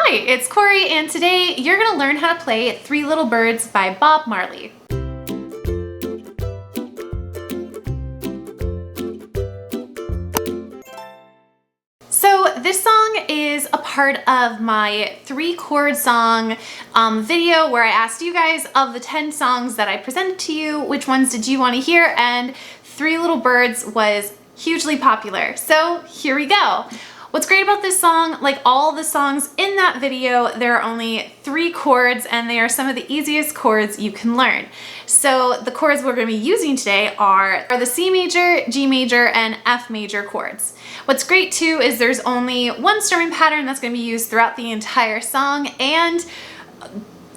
Hi, it's Cory, and today you're going to learn how to play Three Little Birds by Bob Marley. So this song is a part of my 3-chord song video where I asked you guys, of the 10 songs that I presented to you, which ones did you want to hear? And Three Little Birds was hugely popular. So here we go. What's great about this song, like all the songs in that video, there are only 3 chords and they are some of the easiest chords you can learn. So the chords we're going to be using today are the C major, G major, and F major chords. What's great too is there's only one strumming pattern that's going to be used throughout the entire song, and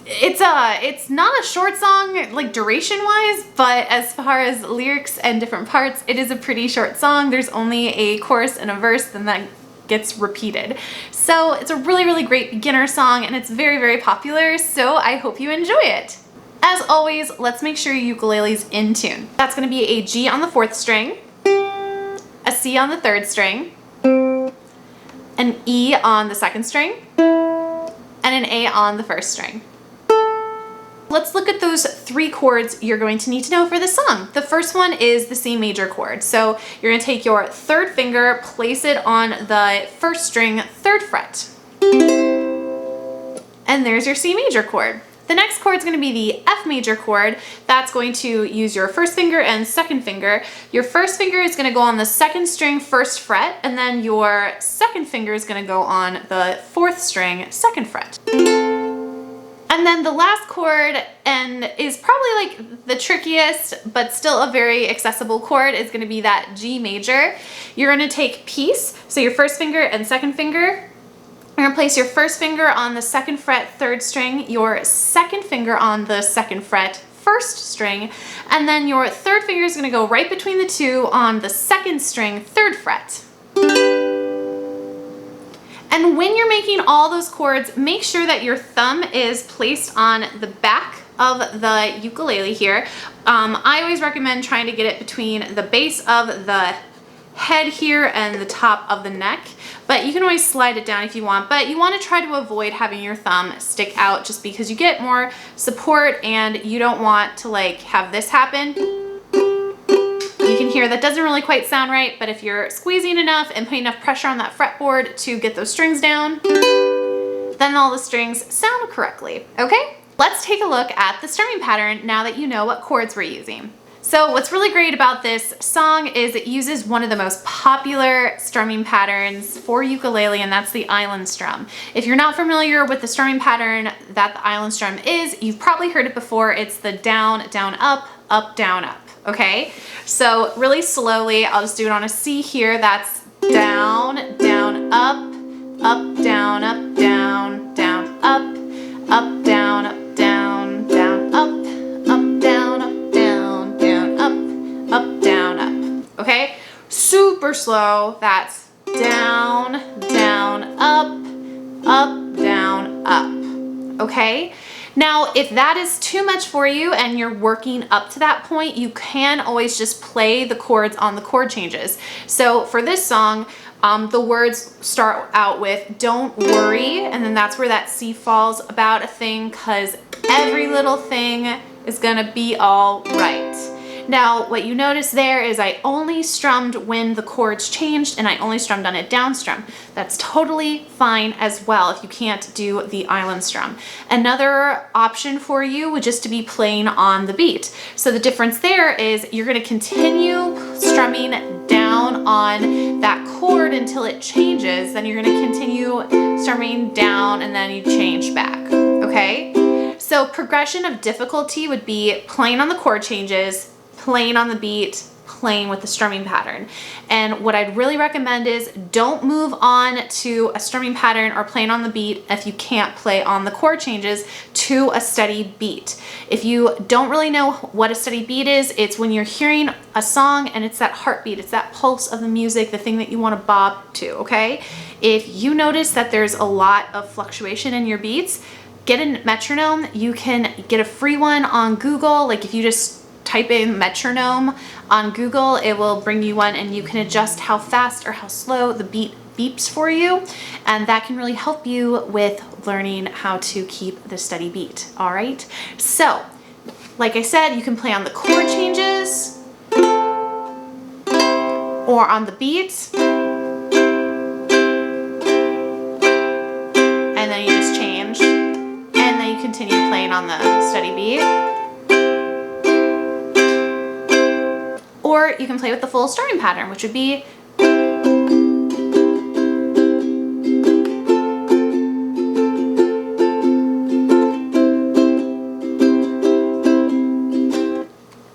it's not a short song like duration wise, but as far as lyrics and different parts, it is a pretty short song. There's only a chorus and a verse, and that gets repeated. So it's a really great beginner song, and it's very popular, so I hope you enjoy it. As always, let's make sure your ukulele's in tune. That's going to be a G on the 4th string, a C on the 3rd string, an E on the 2nd string, and an A on the 1st string. Let's look at those 3 chords you're going to need to know for the song. The first one is the C major chord. So you're going to take your 3rd finger, place it on the 1st string, 3rd fret. And there's your C major chord. The next chord is going to be the F major chord. That's going to use your 1st finger and 2nd finger. Your 1st finger is going to go on the 2nd string, 1st fret, and then your 2nd finger is going to go on the 4th string, 2nd fret. And then the last chord, and is probably like the trickiest, but still a very accessible chord, is going to be that G major. You're going to take peace, so your 1st finger and 2nd finger. You're going to place your 1st finger on the 2nd fret, 3rd string, your 2nd finger on the 2nd fret, 1st string, and then your 3rd finger is going to go right between the 2 on the 2nd string, 3rd fret. And when you're making all those chords, make sure that your thumb is placed on the back of the ukulele here. I always recommend trying to get it between the base of the head here and the top of the neck, but you can always slide it down if you want, but you want to try to avoid having your thumb stick out just because you get more support and you don't want to like have this happen. You can hear that doesn't really quite sound right, but if you're squeezing enough and putting enough pressure on that fretboard to get those strings down, then all the strings sound correctly, okay? Let's take a look at the strumming pattern now that you know what chords we're using. So what's really great about this song is it uses one of the most popular strumming patterns for ukulele, and that's the island strum. If you're not familiar with the strumming pattern that the island strum is, you've probably heard it before. It's the down, down, up, down, up. Okay, so really slowly, I'll just do it on a C here. That's down, down, up, down, down, down, up, down, up, down, down, up, down, up, down, down, up, down, up. Okay, super slow. That's down, down, up, down, up. Okay. Now, if that is too much for you and you're working up to that point, you can always just play the chords on the chord changes. So for this song, the words start out with "don't worry," and then that's where that C falls, about a thing, because every little thing is gonna be all right. Now, what you notice there is I only strummed when the chords changed, and I only strummed on a down strum. That's totally fine as well if you can't do the island strum. Another option for you would just to be playing on the beat. So the difference there is you're going to continue strumming down on that chord until it changes. Then you're going to continue strumming down, and then you change back. Okay? So progression of difficulty would be playing on the chord changes, playing on the beat, playing with the strumming pattern. And what I'd really recommend is don't move on to a strumming pattern or playing on the beat if you can't play on the chord changes to a steady beat. If you don't really know what a steady beat is, it's when you're hearing a song and it's that heartbeat, it's that pulse of the music, the thing that you want to bob to, okay? If you notice that there's a lot of fluctuation in your beats, get a metronome. You can get a free one on Google. Like if you just type in metronome on Google, it will bring you one, and you can adjust how fast or how slow the beat beeps for you, and that can really help you with learning how to keep the steady beat. All right, so like I said, you can play on the chord changes or on the beat, and then you just change, and then you continue playing on the steady beat. Or you can play with the full strumming pattern, which would be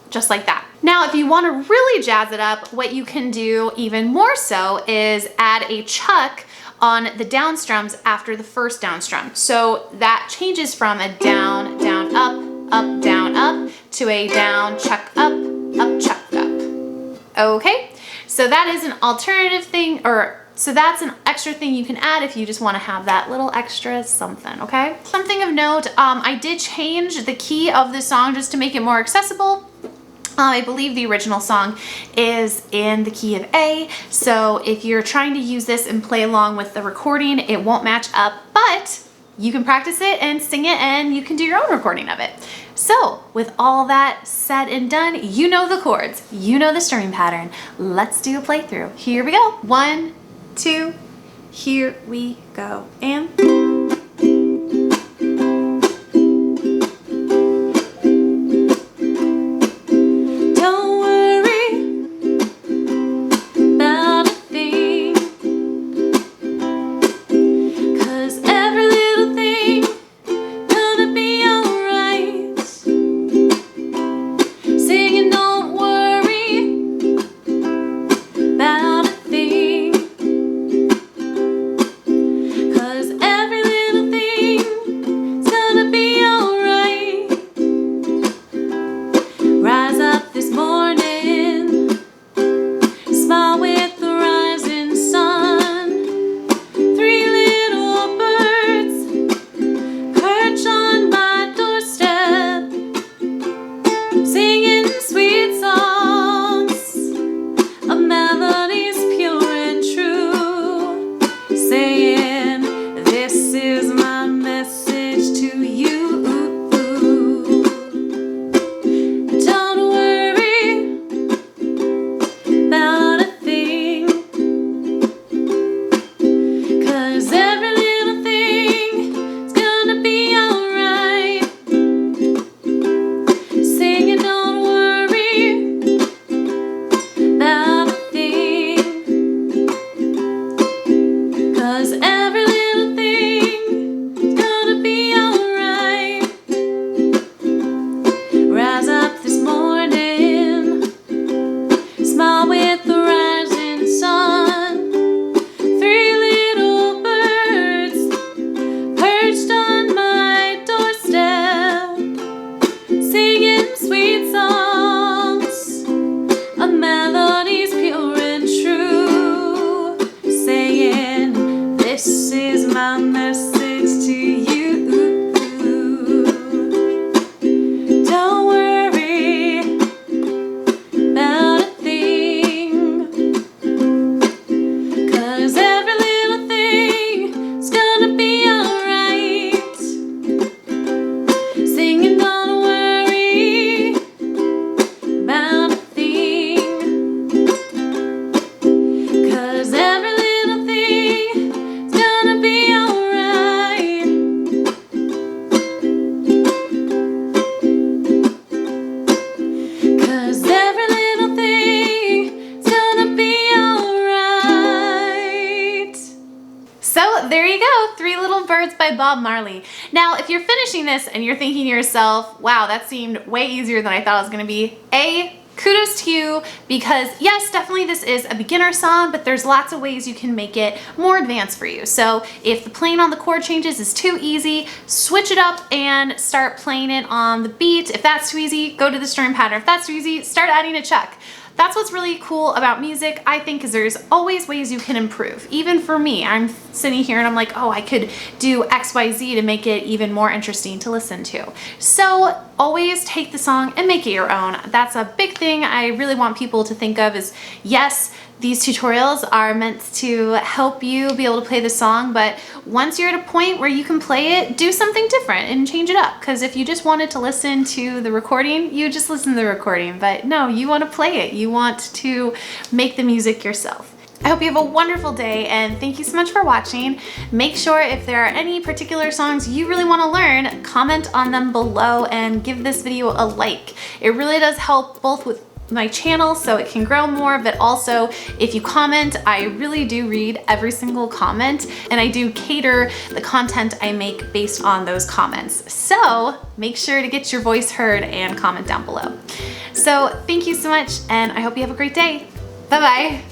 just like that. Now, if you want to really jazz it up, what you can do even more so is add a chuck on the down strums after the first down strum. So that changes from a down, down, up, down, up, to a down, chuck, up, chuck, up. Okay, so that is an alternative thing, so that's an extra thing you can add if you just want to have that little extra something, okay? Something of note, I did change the key of the song just to make it more accessible. I believe the original song is in the key of A, so if you're trying to use this and play along with the recording, it won't match up, but you can practice it and sing it, and you can do your own recording of it. So with all that said and done, you know the chords, you know the strumming pattern. Let's do a playthrough. Here we go. 1, 2, here we go. And by Bob Marley. Now, if you're finishing this and you're thinking to yourself, wow, that seemed way easier than I thought it was gonna be, kudos to you, because yes, definitely this is a beginner song, but there's lots of ways you can make it more advanced for you. So if the playing on the chord changes is too easy, switch it up and start playing it on the beat. If that's too easy, go to the strumming pattern. If that's too easy, start adding a chuck. That's what's really cool about music, I think, is there's always ways you can improve. Even for me, I'm sitting here and I'm like, oh, I could do X, Y, Z to make it even more interesting to listen to. So always take the song and make it your own. That's a big thing I really want people to think of is, yes, These tutorials are meant to help you be able to play the song, but once you're at a point where you can play it, do something different and change it up. Because if you just wanted to listen to the recording, you just listen to the recording. But no, you want to play it. You want to make the music yourself. I hope you have a wonderful day, and thank you so much for watching. Make sure if there are any particular songs you really want to learn, comment on them below and give this video a like. It really does help both with my channel so it can grow more, but also if you comment, I really do read every single comment, and I do cater the content I make based on those comments. So make sure to get your voice heard and comment down below. So thank you so much, and I hope you have a great day. Bye-bye.